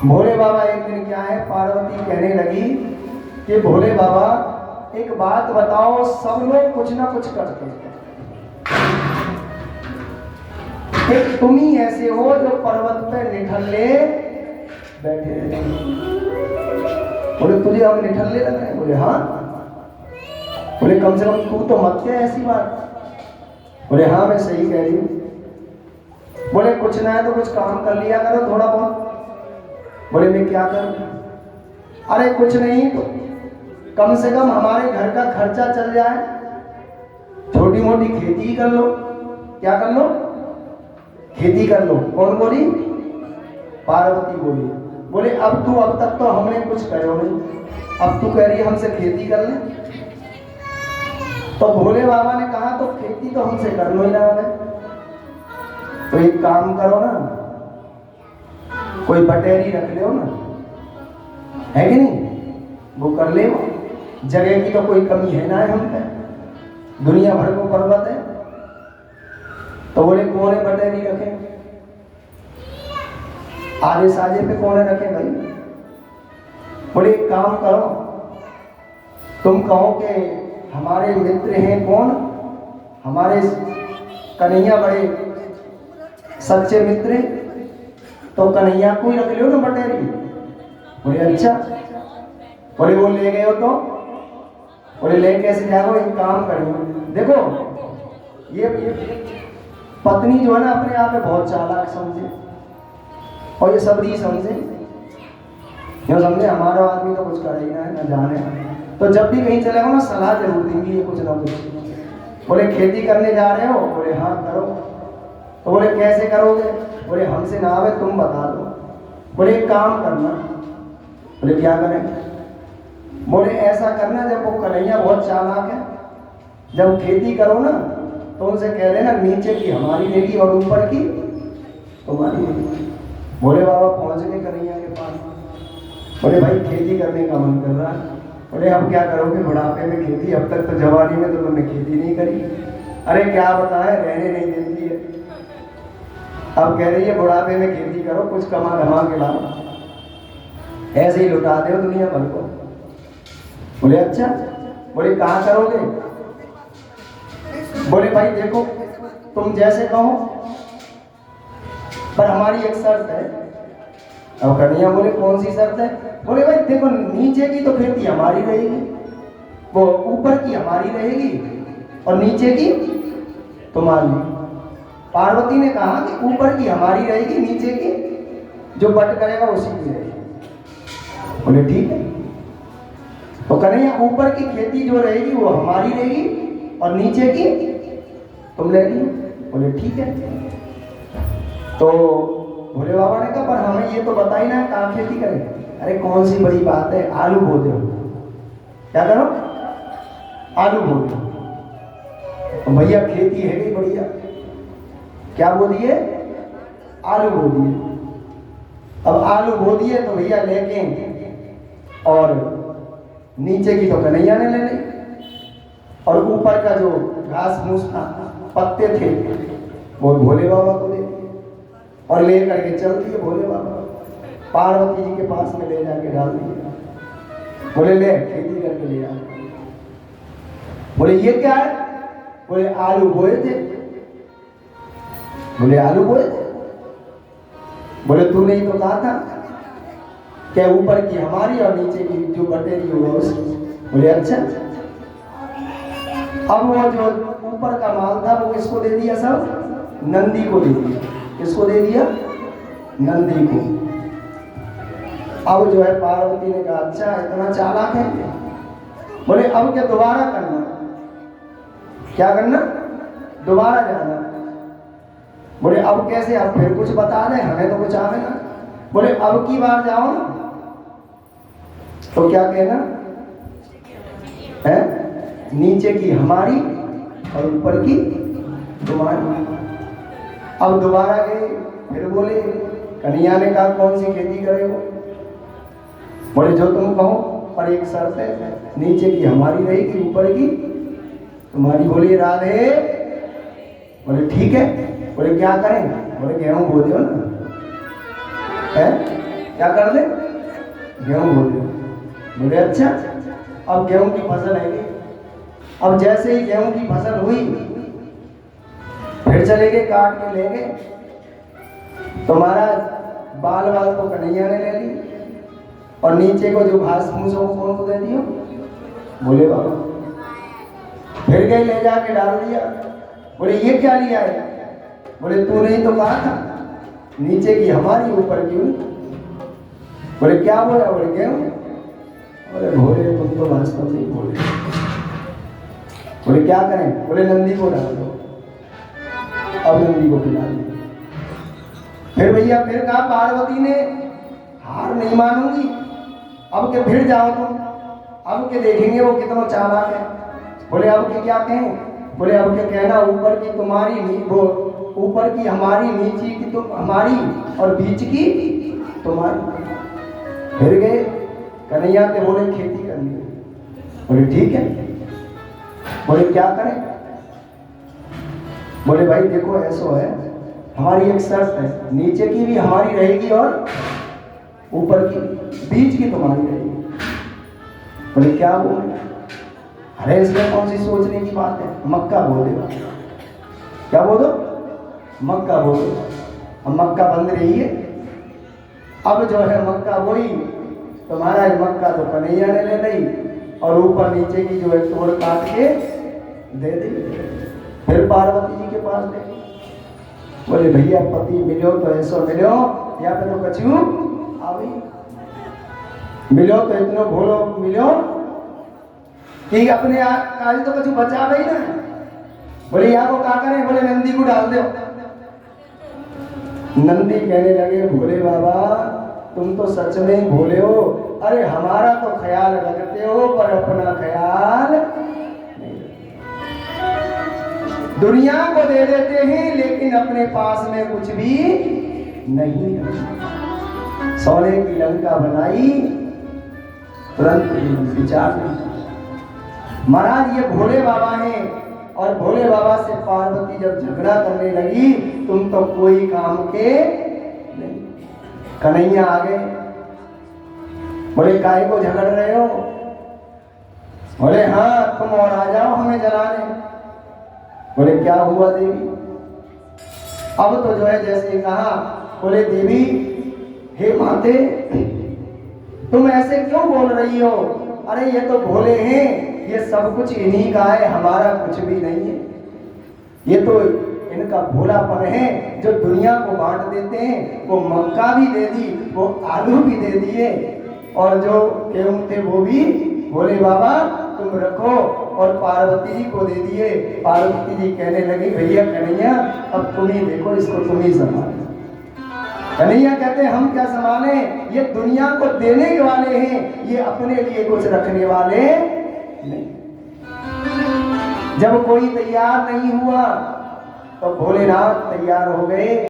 भोले बाबा एक दिन क्या है, पार्वती कहने लगी कि भोले बाबा एक बात बताओ, सब लोग कुछ ना कुछ करते हैं, एक तुम ही ऐसे हो जो पर्वत पे निठल्ले बैठे रहते। बोले तुझे हम निठल्ले लग रहे हैं? बोले हाँ। बोले कम से कम तू तो मत कह ऐसी बात। बोले हाँ मैं सही कह रही हूँ। बोले कुछ ना है तो कुछ काम कर लिया करो थोड़ा बहुत। बोले मैं क्या करूं? अरे कुछ नहीं तो कम से कम हमारे घर का खर्चा चल जाए, छोटी मोटी खेती ही कर लो। क्या कर लो? खेती कर लो। कौन बोली? पार्वती बोली। बोले अब तक तो हमने कुछ करो नहीं, अब तू कह रही है हमसे खेती कर ले। तो भोले बाबा ने कहा तो खेती तो हमसे कर लो ही ना है, तो एक काम करो ना, कोई बटेरी रख लो ना, है कि नहीं? वो कर ले। जगह की तो कोई कमी है ना है हम पे, दुनिया भर को पर्वत है। तो बोले कौन है बटेरी रखे? आगे साजे पे कौन रखे भाई? बोले एक काम करो, तुम कहो कि हमारे मित्र हैं कौन, हमारे कन्हैया बड़े सच्चे मित्र हैं, तो कन्हैया को ही रख लो ना बटेरी। बोले अच्छा। बोले वो ले गए हो तो? बोले ले कैसे जाओ, एक काम करिए, देखो ये पत्नी जो है ना अपने आप में बहुत चालाक समझे और ये सबरी समझे, क्यों समझे हमारा आदमी तो कुछ कर ही ना है ना जाने, तो जब भी कहीं चलेगा ना सलाह जरूर देंगी ये कुछ ना कुछ। बोले खेती करने जा रहे हो? बोले हाँ करो। तो बोले कैसे करोगे? बोले हमसे ना आवे तुम बता दो। बोले एक काम करना। बोले क्या करें? बोले ऐसा करना, जब वो कन्हैया बहुत चालाक है, जब खेती करो ना तो उनसे कह देना नीचे की हमारी रहेगी और ऊपर की तुम्हारी रहेगी। भोले बाबा पहुंच गए कन्हैया के पास। बोले भाई खेती करने का मन कर रहा है। बोले अब क्या करोगे बुढ़ापे में खेती? अब तक तो जवानी में तो तुमने खेती नहीं करी। अरे क्या बताए, रहने नहीं देती है, अब कह रही है बुढ़ापे में खेती करो, कुछ कमा धमा के लाओ, ऐसे ही लुटा दो दुनिया भर को। बोले अच्छा। बोले कहाँ करोगे? बोले भाई देखो तुम जैसे कहो, पर हमारी एक शर्त है। अब कन्हैया बोले कौन सी शर्त है? बोले भाई देखो नीचे की तो खेती हमारी रहेगी, वो ऊपर की हमारी रहेगी और नीचे की तुम्हारी। पार्वती ने कहा कि ऊपर की हमारी रहेगी, नीचे की जो बट करेगा उसी की रहेगी। बोले ठीक है। तो कन्हैया ऊपर की खेती जो रहेगी वो हमारी रहेगी और नीचे की तुम ले ली। बोले ठीक है। तो भोले बाबा ने कहा पर हमें ये तो बताई ना कहाँ खेती करें। अरे कौन सी बड़ी बात है, आलू बो दो। क्या करो? आलू बो दो। तो भैया खेती है गई बढ़िया, क्या बो दिए? आलू बो दिए। अब आलू बो दिए तो भैया लेके और नीचे की तो कन्हैया ने ले ली और ऊपर का जो घास फूस था पत्ते थे वो भोले बाबा को दे और ले करके चल दिए भोले बाबा पार्वती जी के पास में ले जाके डाल दिए। बोले ले खेती करके ले आ। बोले ये क्या है? बोले आलू बोए थे। बोले आलू बोए थे? बोले तूने ही तो कहा था क्या ऊपर की हमारी और नीचे की जो बटेरी होगा उसकी। बोले अच्छा। अब वो जो ऊपर का माल था वो किसको दे दिया? सब नंदी को दे दिया। किसको दे दिया? नंदी को। अब जो है पार्वती ने कहा अच्छा इतना चालाक है। बोले अब क्या दोबारा करना? क्या करना? दोबारा जाना। बोले अब कैसे? अब फिर कुछ बता दे, हमें तो कुछ आवे ना। बोले अब की बार जाओ ना तो क्या कहना है? नीचे की हमारी और ऊपर की तुम्हारी। अब दोबारा गए, फिर बोले कन्हैया ने कहा कौन सी खेती करे हो? बोले जो तुम कहो, पर एक शर्त है, नीचे की हमारी रहेगी ऊपर की तुम्हारी। बोली राधे। बोले ठीक है। बोले क्या करें? बोले गेहूं बो दो ना। है क्या कर दे? गेहूं बो दे। बोले अच्छा, अब गेहूं की फसल है। अब जैसे ही गेहूं की फसल हुई, फिर चले गए काट के ले गए। तो महाराज बाल बाल को कन्हैया ने ले ली और नीचे को जो घास फूस हो कौन को दे दियो? बोले बाबा। फिर गए ले जाके डाल दिया। बोले ये क्या लिया है? बोले तूने ही तो कहा था नीचे की हमारी ऊपर की उनकी। बोले क्या बोला? बोले गेहूं। बोले भोले तुम तो वास्तव नहीं बोले। बोले क्या करें? बोले नंदी को डाल दो। अब नंदी को खिला दो। फिर भैया फिर कहा पार्वती ने, हार नहीं मानूंगी, अब के फिर जाओ तुम, अब के देखेंगे वो कितना चालाक है। बोले अब के क्या कहें? बोले अब के कहना ऊपर की तुम्हारी वो ऊपर की हमारी, नीचे की तुम हमारी और बीच की तुम्हारी। फिर गए कन्हैया के बोले खेती करनी। बोले ठीक है। बोले क्या करें? बोले भाई देखो ऐसा है, हमारी एक शर्त है, नीचे की भी हमारी रहेगी और ऊपर की बीच की तुम्हारी रहेगी। बोले क्या बोले? अरे इसमें कौन सी सोचने की बात है, मक्का बोल दे। क्या बोलो? मक्का बोलो। अब मक्का बंद रही है। अब जो है मक्का बोई तो महाराज मक्का तो कन्हैया ने ले ली और ऊपर नीचे की जो है तोड़ काट के दे दी। फिर पार्वती जी के पास गए। बोले भैया पति मिलो तो ऐसा मिलो, या फिर तो कछू आवी मिलो तो इतना भोलो मिलो कि अपने काज तो कछु बचा गई ना। बोले यहाँ को क्या करें? बोले नंदी को डाल दो। नंदी कहने लगे भोले बाबा तुम तो सच में ही भोले हो। अरे हमारा तो ख्याल रखते हो पर अपना ख्याल नहीं। दुनिया को दे देते हैं लेकिन अपने पास में कुछ भी नहीं। सोने की लंका बनाई तुरंत विचार नहीं। महाराज ये भोले बाबा हैं और भोले बाबा से पार्वती जब झगड़ा करने लगी तुम तो कोई काम के नहीं। कन्हैया आ गए। बोले काहे को झगड़ रहे हो? बोले हाँ तुम और आ जाओ हमें जलाने। बोले क्या हुआ देवी? अब तो जो है जैसे कहा, बोले देवी हे माते तुम ऐसे क्यों बोल रही हो? अरे ये तो भोले हैं, ये सब कुछ इन्हीं का है, हमारा कुछ भी नहीं है। ये तो इनका भोलापन है जो दुनिया को बांट देते हैं। वो मक्का भी दे दी, वो आलू भी दे दिए और जो गेहूं थे वो भी बोले बाबा तुम रखो और पार्वती जी को दे दिए। पार्वती जी कहने लगी भैया कन्हैया अब तुम ही देखो, इसको तुम ही संभालो। कन्हैया कहते हम क्या संभाले, ये दुनिया को देने वाले हैं, ये अपने लिए कुछ रखने वाले नहीं। जब कोई तैयार नहीं हुआ तो भोलेनाथ तैयार हो गए।